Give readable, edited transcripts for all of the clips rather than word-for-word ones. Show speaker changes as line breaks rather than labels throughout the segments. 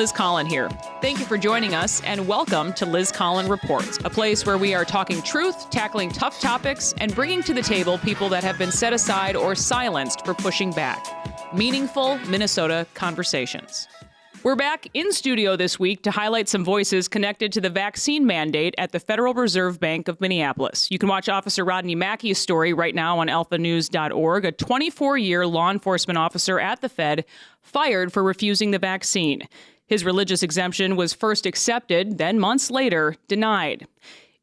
Liz Collin here. Thank you for joining us and welcome to Liz Collin Reports, a place where we are talking truth, tackling tough topics, and bringing to the table people that have been set aside or silenced for pushing back. Meaningful Minnesota conversations. We're back in studio this week to highlight some voices connected to the vaccine mandate at the Federal Reserve Bank of Minneapolis. You can watch Officer Rodney Mackey's story right now on alphanews.org. A 24-year law enforcement officer at the Fed fired for refusing the vaccine. His religious exemption was first accepted, then months later denied.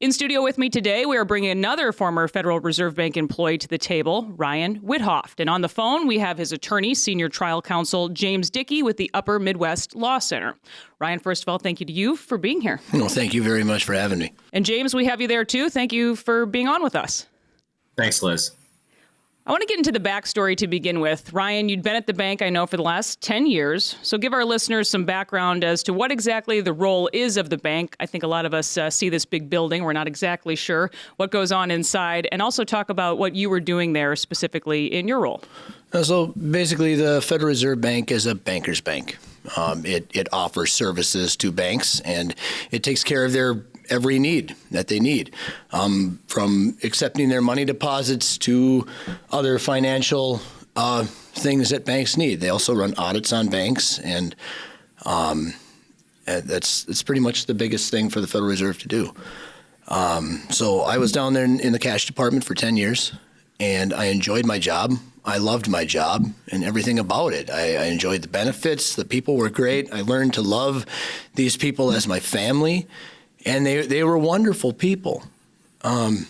In studio with me today, we are bringing another former Federal Reserve Bank employee to the table, Ryan Witthoft. And on the phone, we have his attorney, senior trial counsel James Dickey with the Upper Midwest Law Center. Ryan, first of all, thank you to you for being here.
Well, thank you very much for having me.
And James, we have you there too. Thank you for being on with us.
Thanks, Liz.
I want to get into the backstory to begin with. Ryan, you'd been at the bank, I know, for the last 10 years. So give our listeners some background as to what exactly the role is of the bank. I think a lot of us see this big building. We're not exactly sure what goes on inside. And also talk about what you were doing there specifically in your role.
So basically, the Federal Reserve Bank is a banker's bank. It offers services to banks, and it takes care of their every need that they need, from accepting their money deposits to other financial things that banks need. They also run audits on banks, and that's pretty much the biggest thing for the Federal Reserve to do. So I was down there in the cash department for 10 years, and I enjoyed my job. I loved my job and everything about it. I enjoyed the benefits. The people were great. I learned to love these people as my family. And they were wonderful people, and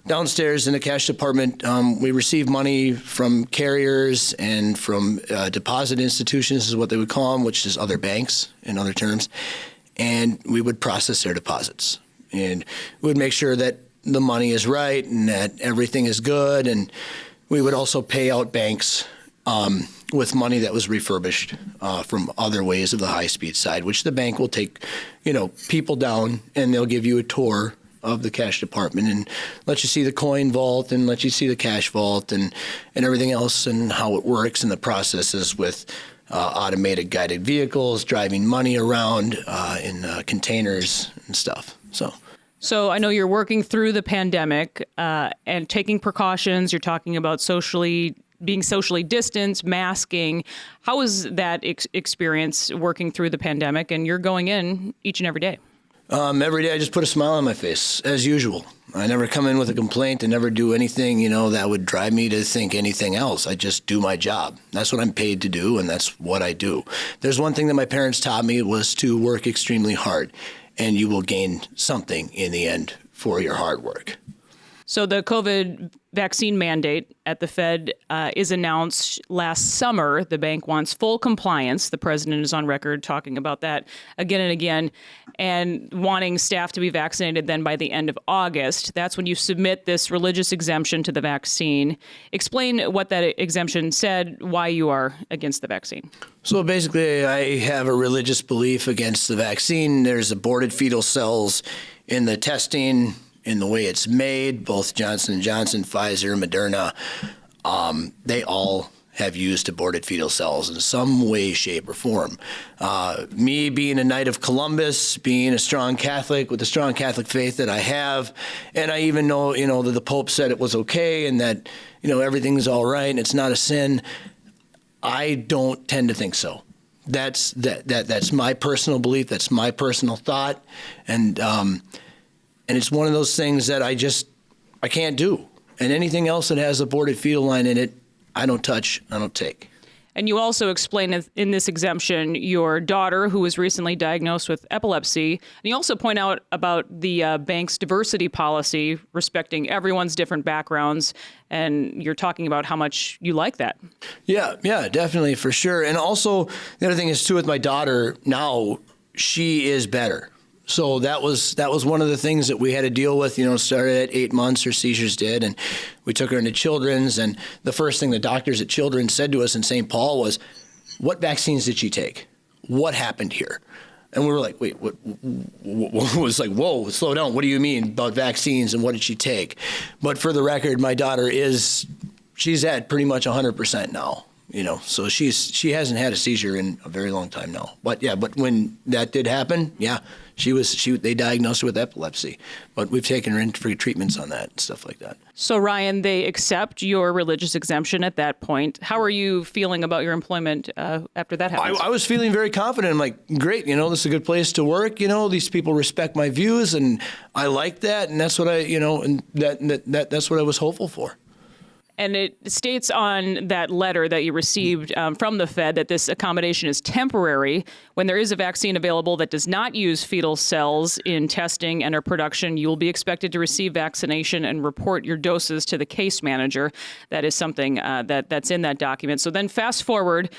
downstairs in the cash department, we received money from carriers and from deposit institutions is what they would call them, which is other banks in other terms. And we would process their deposits. And we would make sure that the money is right and that everything is good. And we would also pay out banks with money that was refurbished from other ways of the high-speed side, which the bank will take, people down, and they'll give you a tour of the cash department and let you see the coin vault and let you see the cash vault and everything else and how it works and the processes with automated guided vehicles, driving money around in containers and stuff.
So I know you're working through the pandemic and taking precautions. You're talking about being socially distanced, masking. How was that experience working through the pandemic? And you're going in each and every day.
Every day I just put a smile on my face, as usual. I never come in with a complaint and never do anything, that would drive me to think anything else. I just do my job. That's what I'm paid to do, and that's what I do. There's one thing that my parents taught me was to work extremely hard, and you will gain something in the end for your hard work.
So the COVID vaccine mandate at the Fed is announced last summer. The bank wants full compliance. The president is on record talking about that again and again, and wanting staff to be vaccinated then by the end of August. That's when you submit this religious exemption to the vaccine. Explain what that exemption said, why you are against the vaccine.
So basically, I have a religious belief against the vaccine. There's aborted fetal cells in the testing, in the way it's made. Both Johnson & Johnson, Pfizer, Moderna, they all have used aborted fetal cells in some way, shape, or form. Me being a Knight of Columbus, being a strong Catholic with the strong Catholic faith that I have, and I even know, that the Pope said it was okay and that, everything's all right and it's not a sin. I don't tend to think so. That's my personal belief. That's my personal thought, and it's one of those things that I can't do. And anything else that has aborted fetal line in it, I don't touch, I don't take.
And you also explain in this exemption your daughter, who was recently diagnosed with epilepsy. And you also point out about the bank's diversity policy, respecting everyone's different backgrounds. And you're talking about how much you like that.
Yeah, definitely, for sure. And also, the other thing is, too, with my daughter now, she is better. So that was one of the things that we had to deal with. Started at 8 months, her seizures did, and we took her into Children's. And the first thing the doctors at Children's said to us in St. Paul was, "What vaccines did she take? What happened here?" And we were like, "Wait, what?" Was like, "Whoa, slow down. What do you mean about vaccines and what did she take?" But for the record, my daughter she's at pretty much 100% now. So she hasn't had a seizure in a very long time now. But when that did happen, they diagnosed her with epilepsy. But we've taken her in for treatments on that and stuff like that.
So, Ryan, they accept your religious exemption at that point. How are you feeling about your employment after that happened?
I was feeling very confident. I'm like, great, this is a good place to work. These people respect my views, and I like that, and that's what that's what I was hopeful for.
And it states on that letter that you received from the Fed that this accommodation is temporary. When there is a vaccine available that does not use fetal cells in testing and or production, you will be expected to receive vaccination and report your doses to the case manager. That is something that's in that document. So then fast forward,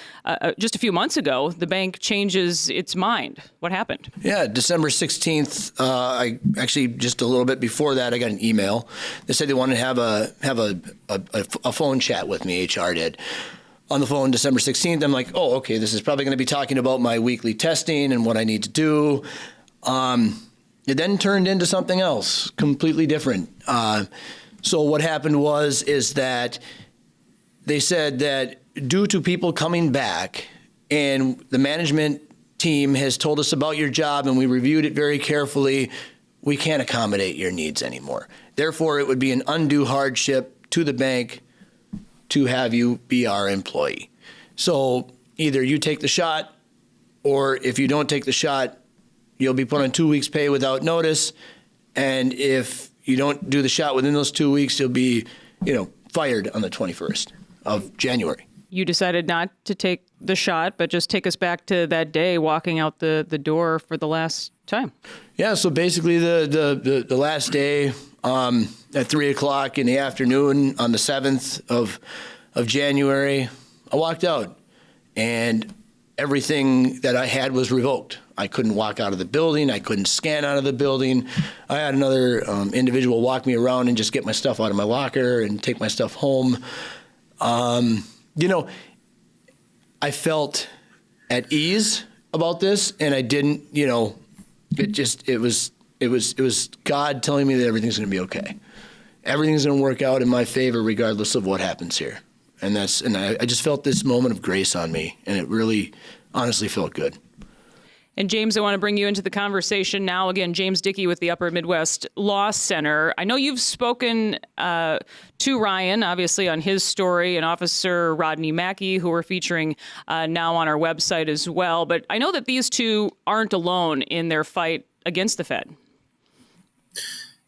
just a few months ago, the bank changes its mind. What happened?
Yeah, December 16th, I actually just a little bit before that, I got an email. They said they wanted to have a phone chat with me, HR did. On the phone, December 16th, I'm like, oh, okay, this is probably going to be talking about my weekly testing and what I need to do. It then turned into something else, completely different. So what happened is that they said that due to people coming back and the management team has told us about your job and we reviewed it very carefully, we can't accommodate your needs anymore. Therefore, it would be an undue hardship to the bank to have you be our employee. So either you take the shot, or if you don't take the shot, you'll be put on 2 weeks pay without notice. And if you don't do the shot within those 2 weeks, you'll be, fired on the 21st of January.
You decided not to take the shot, but just take us back to that day walking out the door for the last time. Yeah,
so basically the last day at 3 o'clock in the afternoon on the 7th of January, I walked out and everything that I had was revoked. I couldn't walk out of the building. I couldn't scan out of the building. I had another individual walk me around and just get my stuff out of my locker and take my stuff home. I felt at ease about this, and I didn't, it was God telling me that everything's going to be okay. Everything's going to work out in my favor regardless of what happens here. And I just felt this moment of grace on me, and it really honestly felt good.
And James, I want to bring you into the conversation now. Again, James Dickey with the Upper Midwest Law Center. I know you've spoken to Ryan, obviously, on his story, and Officer Rodney Mackey, who we're featuring now on our website as well. But I know that these two aren't alone in their fight against the Fed.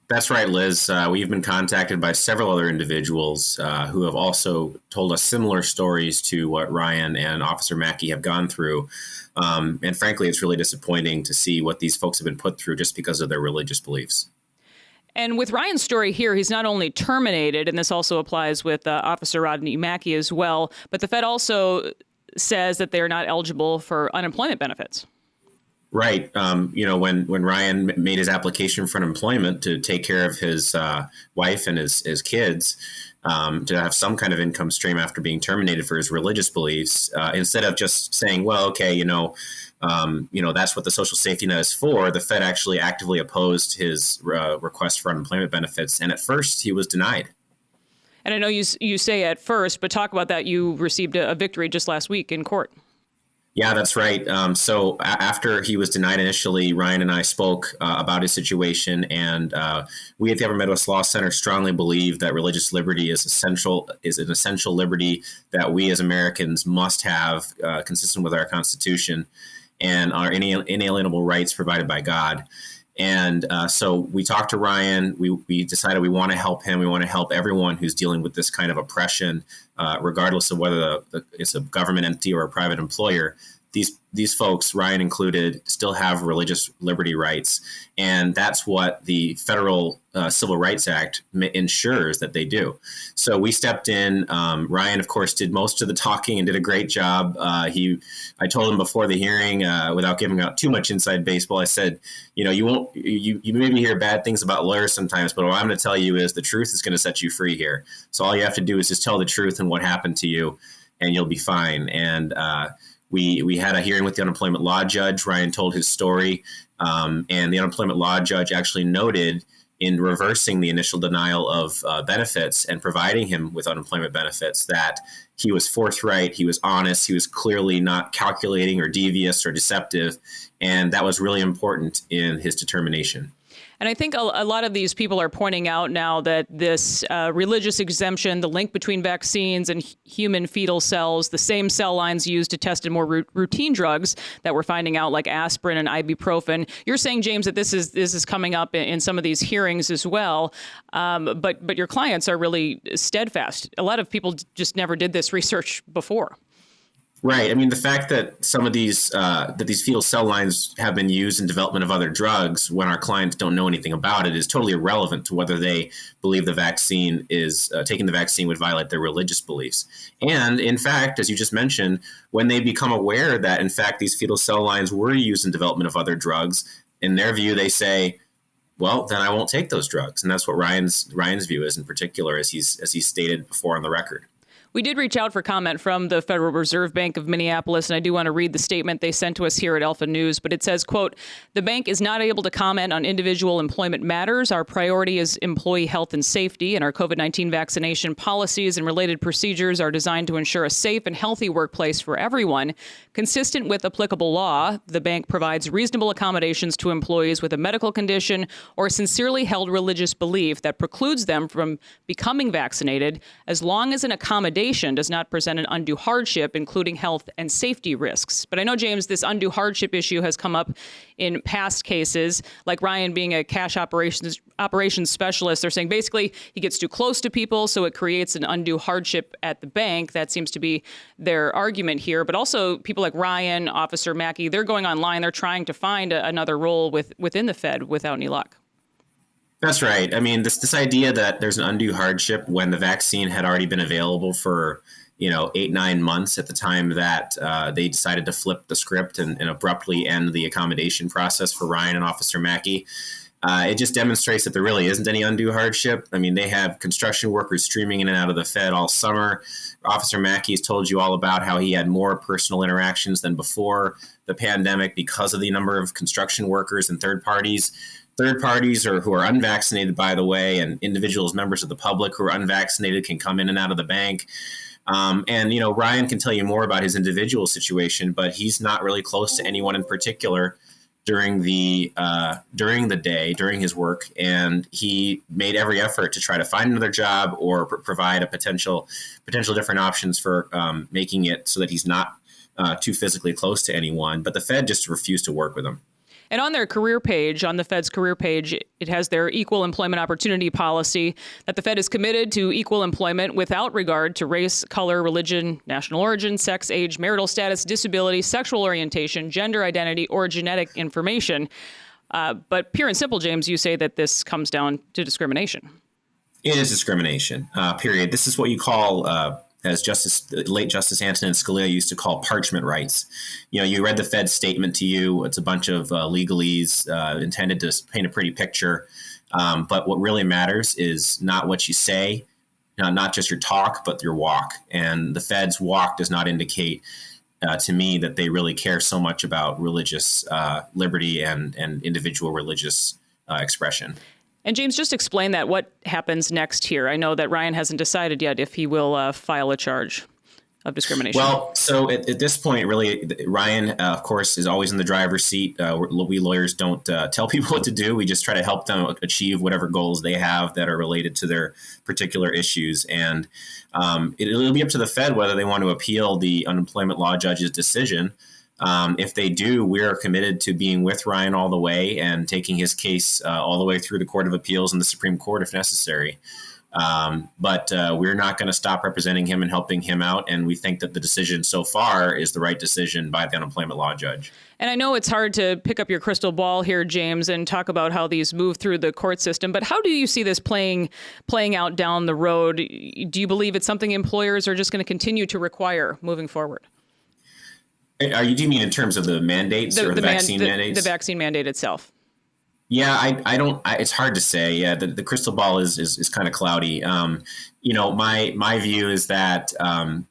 That's right, Liz. We've been contacted by several other individuals who have also told us similar stories to what Ryan and Officer Mackey have gone through. And frankly, it's really disappointing to see what these folks have been put through just because of their religious beliefs.
And with Ryan's story here, he's not only terminated, and this also applies with Officer Rodney Mackey as well, but the Fed also says that they're not eligible for unemployment benefits.
Right. When Ryan made his application for unemployment to take care of his wife and his kids, to have some kind of income stream after being terminated for his religious beliefs, instead of just saying, well, okay, that's what the social safety net is for, the Fed actually actively opposed his request for unemployment benefits. And at first he was denied.
And I know you say at first, but talk about that. You received a victory just last week in court.
Yeah, that's right. So after he was denied initially, Ryan and I spoke about his situation, and we at the Upper Midwest Law Center strongly believe that religious liberty is an essential liberty that we as Americans must have, consistent with our Constitution and our inalienable rights provided by God. And so we talked to Ryan. We decided we want to help him. We want to help everyone who's dealing with this kind of oppression, regardless of whether it's a government entity or a private employer. These folks, Ryan included, still have religious liberty rights. And that's what the Federal Civil Rights Act ensures that they do. So we stepped in. Ryan, of course, did most of the talking and did a great job. I told him before the hearing, without giving out too much inside baseball, I said, you maybe hear bad things about lawyers sometimes, but what I'm going to tell you is the truth is going to set you free here. So all you have to do is just tell the truth and what happened to you, and you'll be fine. And we had a hearing with the unemployment law judge. Ryan told his story, and the unemployment law judge actually noted in reversing the initial denial of benefits and providing him with unemployment benefits, that he was forthright, he was honest, he was clearly not calculating or devious or deceptive, and that was really important in his determination.
And I think a lot of these people are pointing out now that this religious exemption, the link between vaccines and human fetal cells, the same cell lines used to test in more routine drugs that we're finding out, like aspirin and ibuprofen. You're saying, James, that this is coming up in some of these hearings as well. But your clients are really steadfast. A lot of people just never did this research before.
Right. I mean, the fact that some of these fetal cell lines have been used in development of other drugs when our clients don't know anything about it is totally irrelevant to whether they believe the vaccine is taking the vaccine would violate their religious beliefs. And in fact, as you just mentioned, when they become aware that, in fact, these fetal cell lines were used in development of other drugs, in their view, they say, well, then I won't take those drugs. And that's what Ryan's view is in particular, as he's stated before on the record.
We did reach out for comment from the Federal Reserve Bank of Minneapolis, and I do want to read the statement they sent to us here at Alpha News, but it says, quote, "The bank is not able to comment on individual employment matters. Our priority is employee health and safety, and our COVID-19 vaccination policies and related procedures are designed to ensure a safe and healthy workplace for everyone. Consistent with applicable law, the bank provides reasonable accommodations to employees with a medical condition or sincerely held religious belief that precludes them from becoming vaccinated, as long as an accommodation does not present an undue hardship, including health and safety risks." But I know, James, this undue hardship issue has come up in past cases, like Ryan being a cash operations specialist. They're saying basically he gets too close to people, so it creates an undue hardship at the bank. That seems to be their argument here. But also people like Ryan, Officer Mackey, they're going online. They're trying to find another role within the Fed without any luck.
That's right. I mean, this idea that there's an undue hardship when the vaccine had already been available for, 8-9 months at the time that they decided to flip the script and abruptly end the accommodation process for Ryan and Officer Mackey. It just demonstrates that there really isn't any undue hardship. I mean, they have construction workers streaming in and out of the Fed all summer. Officer Mackey's told you all about how he had more personal interactions than before the pandemic because of the number of construction workers and third parties. Third parties who are unvaccinated, by the way, and individuals, members of the public who are unvaccinated can come in and out of the bank. Ryan can tell you more about his individual situation, but he's not really close to anyone in particular during the day, during his work. And he made every effort to try to find another job or provide a potential different options for making it so that he's not too physically close to anyone. But the Fed just refused to work with him.
And on their career page, on the Fed's career page, it has their equal employment opportunity policy that the Fed is committed to equal employment without regard to race, color, religion, national origin, sex, age, marital status, disability, sexual orientation, gender identity, or genetic information. But pure and simple, James, you say that this comes down to discrimination.
It is discrimination, period. This is what you call as late Justice Antonin Scalia used to call parchment rights. You read the Fed's statement to you. It's a bunch of legalese intended to paint a pretty picture. But what really matters is not what you say, not just your talk, but your walk. And the Fed's walk does not indicate to me that they really care so much about religious liberty and individual religious expression.
And James, just explain that. What happens next here? I know that Ryan hasn't decided yet if he will file a charge of discrimination.
Well, so at this point, really, Ryan, of course, is always in the driver's seat. We lawyers don't tell people what to do. We just try to help them achieve whatever goals they have that are related to their particular issues. And it'll be up to the Fed whether they want to appeal the unemployment law judge's decision. If they do, we're committed to being with Ryan all the way and taking his case all the way through the Court of Appeals and the Supreme Court if necessary. But we're not going to stop representing him and helping him out. And we think that the decision so far is the right decision by the unemployment law judge.
And I know it's hard to pick up your crystal ball here, James, and talk about how these move through the court system. But how do you see this playing out down the road? Do you believe it's something employers are just going to continue to require moving forward?
Do you mean in terms of the mandates or the vaccine mandates?
The vaccine mandate itself.
Yeah, I don't. it's hard to say. Yeah, the crystal ball is kind of cloudy. My view is that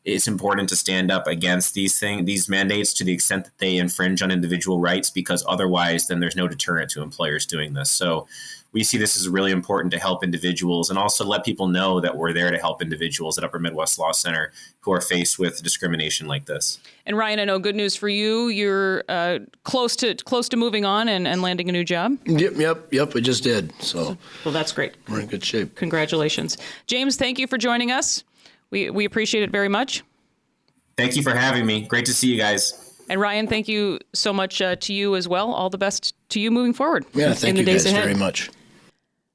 it's important to stand up against these mandates to the extent that they infringe on individual rights, because otherwise, then there's no deterrent to employers doing this. So, we see this as really important to help individuals and also let people know that we're there to help individuals at Upper Midwest Law Center who are faced with discrimination like this.
And Ryan, I know good news for you. You're close to moving on and landing a new job.
Yep. We just did. So,
well, that's great.
We're in good shape.
Congratulations, James. Thank you for joining us. We appreciate it very much.
Thank you for having me. Great to see you guys.
And Ryan, thank you so much to you as well. All the best to you moving forward.
Yeah, thank you guys very much.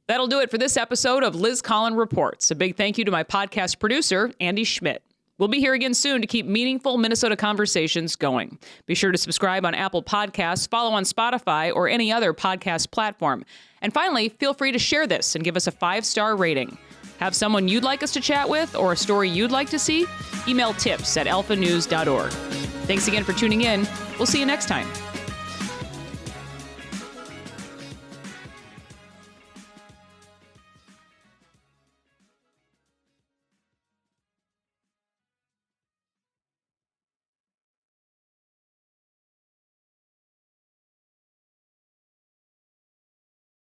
That'll do it for this episode of Liz Collin Reports. A big thank you to my podcast producer, Andy Schmidt. We'll be here again soon to keep meaningful Minnesota conversations going. Be sure to subscribe on Apple Podcasts, follow on Spotify, or any other podcast platform. And finally, feel free to share this and give us a 5-star rating. Have someone you'd like us to chat with or a story you'd like to see? Email tips@alphanews.org. Thanks again for tuning in. We'll see you next time.